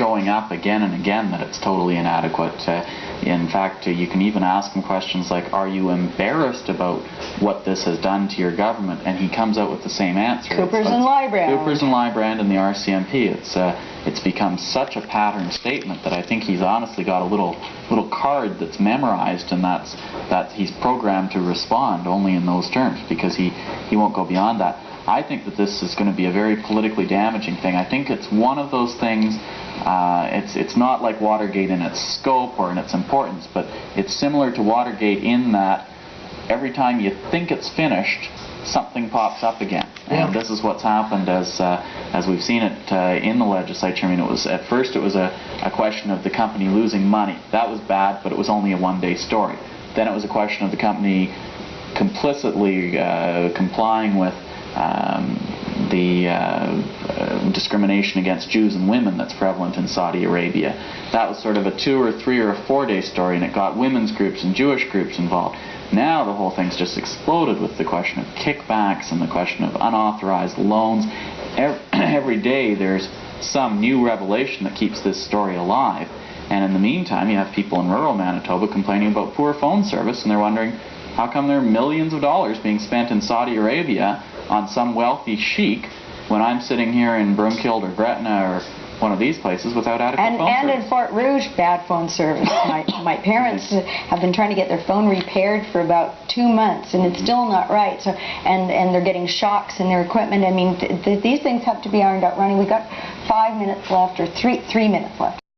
showing up again and again that it's totally inadequate. In fact, you can even ask him questions like, are you embarrassed about what this has done to your government? And he comes out with the same answer. Coopers and Lybrand. Coopers and Lybrand and the RCMP. It's become such a pattern statement that I think he's honestly got a little card that's memorized, and that he's programmed to respond only in those terms, because he won't go beyond that. I think that this is going to be a very politically damaging thing. I think it's one of those things, it's not like Watergate in its scope or in its importance, but it's similar to Watergate in that every time you think it's finished, something pops up again. And this is what's happened as we've seen it in the legislature. I mean, at first it was a question of the company losing money. That was bad, but it was only a one-day story. Then it was a question of the company complicitly complying with the discrimination against Jews and women that's prevalent in Saudi Arabia. That was sort of a 2 or 3 or 4 day story, and it got women's groups and Jewish groups involved. Now the whole thing's just exploded with the question of kickbacks and the question of unauthorized loans. Every day there's some new revelation that keeps this story alive. And in the meantime, you have people in rural Manitoba complaining about poor phone service, and they're wondering, how come there are millions of dollars being spent in Saudi Arabia on some wealthy sheik when I'm sitting here in Broomfield or Gretna or one of these places without adequate phone service? And in Fort Rouge, bad phone service. My parents have been trying to get their phone repaired for about 2 months, and it's still not right. So, and they're getting shocks in their equipment. I mean, these things have to be ironed out running. We've got 5 minutes left, or three minutes left.